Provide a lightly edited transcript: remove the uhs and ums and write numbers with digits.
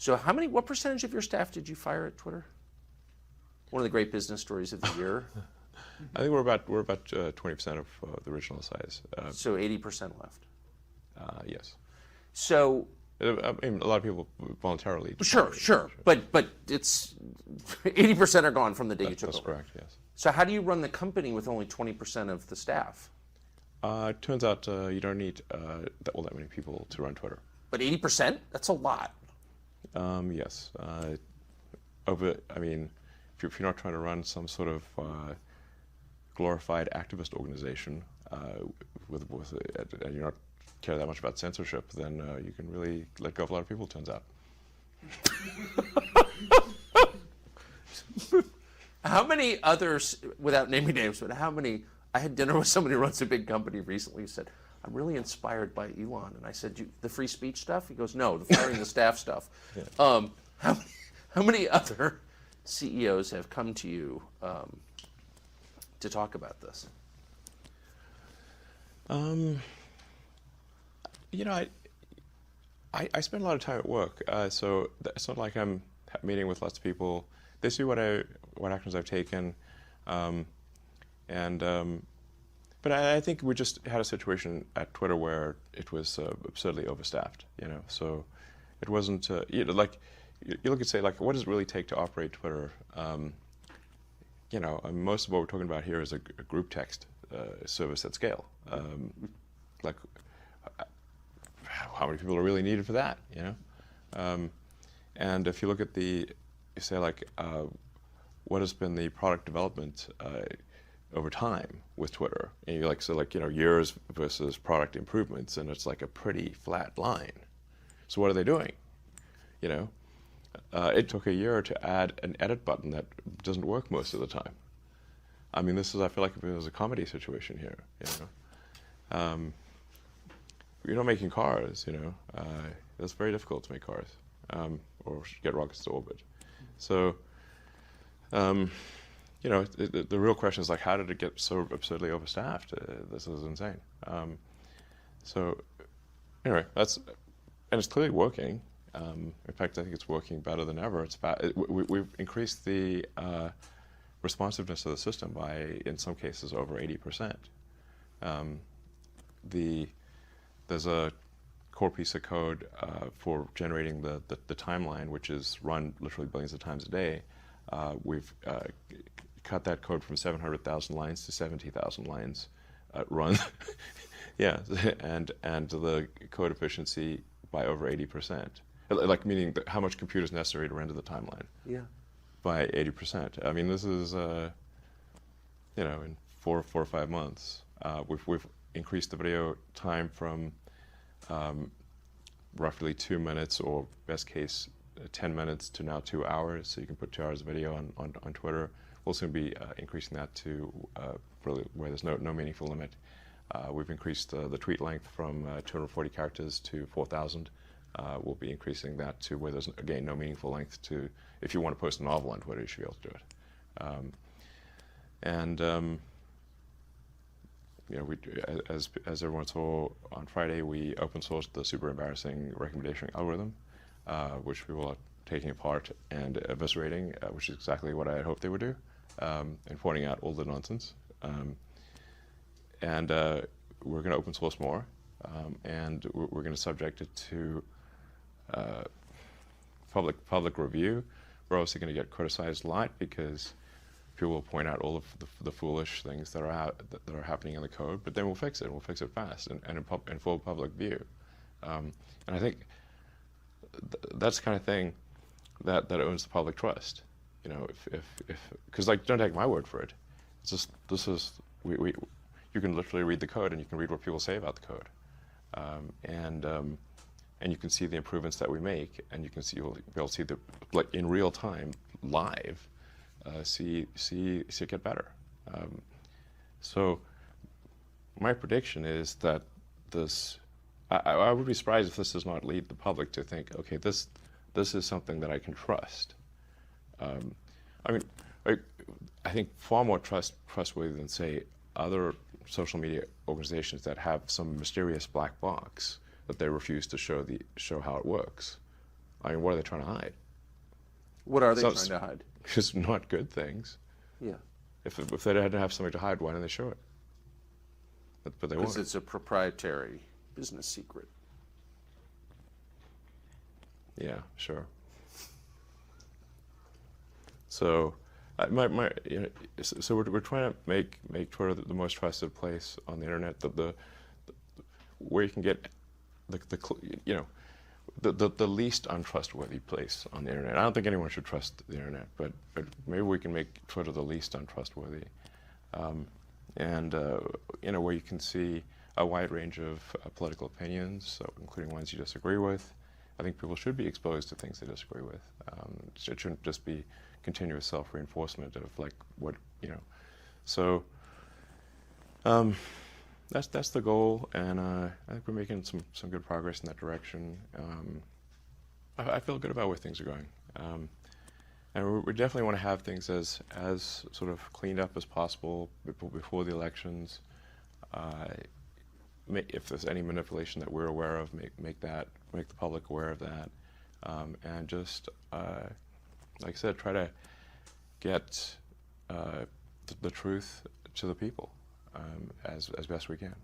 So what percentage of your staff did you fire at Twitter? One of the great business stories of the year. I think we're about 20% of the original size. So 80% left. Yes. So I mean, a lot of people voluntarily. Sure. But it's 80% are gone from the day you took over. That's correct, yes. So how do you run the company with only 20% of the staff? It turns out you don't need all that many people to run Twitter. But 80%? That's a lot. Yes. If you're not trying to run some sort of glorified activist organization and you're not care that much about censorship, then you can really let go of a lot of people, it turns out. How many others, without naming names, but I had dinner with somebody who runs a big company recently who said, I'm really inspired by Elon. And I said, the free speech stuff? He goes, no, the firing the staff stuff. Yeah. How many other CEOs have come to you to talk about this? I spend a lot of time at work, so it's not like I'm meeting with lots of people. They see what actions I've taken, but I think we just had a situation at Twitter where it was absurdly overstaffed. So it wasn't. You look at say what does it really take to operate Twitter? Most of what we're talking about here is a group text service at scale. How many people are really needed for that? And if you look at what has been the product development over time with Twitter, and years versus product improvements, and it's like a pretty flat line. So what are they doing? It took a year to add an edit button that doesn't work most of the time. I mean, I feel like it was a comedy situation here. You're not making cars, it's very difficult to make cars or get rockets to orbit. So, the real question is how did it get so absurdly overstaffed? This is insane. So, anyway, and it's clearly working. In fact, I think it's working better than ever. We've increased the responsiveness of the system by, in some cases, over 80%. There's a core piece of code for generating the timeline, which is run literally billions of times a day. We've cut that code from 700,000 lines to 70,000 lines run. Yeah, and the code efficiency by over 80%. Meaning how much compute is necessary to render the timeline. Yeah. By 80%. I mean, this is in 4 or 5 months. We've increased the video time from roughly 2 minutes, or best case 10 minutes, to now 2 hours. So you can put 2 hours of video on Twitter. We'll soon be increasing that to really where there's no meaningful limit. We've increased the tweet length from 240 characters to 4,000. We'll be increasing that to where there's, again, no meaningful length to, if you want to post a novel on Twitter, you should be able to do it. As everyone saw on Friday, we open sourced the super embarrassing recommendation algorithm, which people are taking apart and eviscerating, which is exactly what I had hoped they would do, and pointing out all the nonsense. We're going to open source more, and we're going to subject it to public review. We're also going to get criticized a lot because people will point out all of the foolish things that are happening in the code, but then we'll fix it. We'll fix it fast and in full public view. And I think that's the kind of thing that owns the public trust. Because don't take my word for it. It's just you can literally read the code, and you can read what people say about the code, and you can see the improvements that we make, and you'll be able to see in real time, live, see it get better. So my prediction is that I would be surprised if this does not lead the public to think, okay, this is something that I can trust. I think far more trustworthy than, say, other social media organizations that have some mysterious black box that they refuse to show how it works. I mean, what are they trying to hide? What are they So- trying to hide? Just not good things. Yeah. If they had to have something to hide, why don't they show it? But they Because won't. it's a proprietary business secret. Yeah, sure. So, so we're trying to make Twitter the most trusted place on the internet, the where you can get the least untrustworthy place on the internet. I don't think anyone should trust the internet, but maybe we can make Twitter the least untrustworthy, and where you can see a wide range of political opinions, so including ones you disagree with. I think people should be exposed to things they disagree with. It shouldn't just be continuous self-reinforcement of like what. So that's the goal, and I think we're making some good progress in that direction. I feel good about where things are going, and we definitely want to have things as sort of cleaned up as possible before the elections. If there's any manipulation that we're aware of, make the public aware of that, and just like I said, try to get the truth to the people as best we can.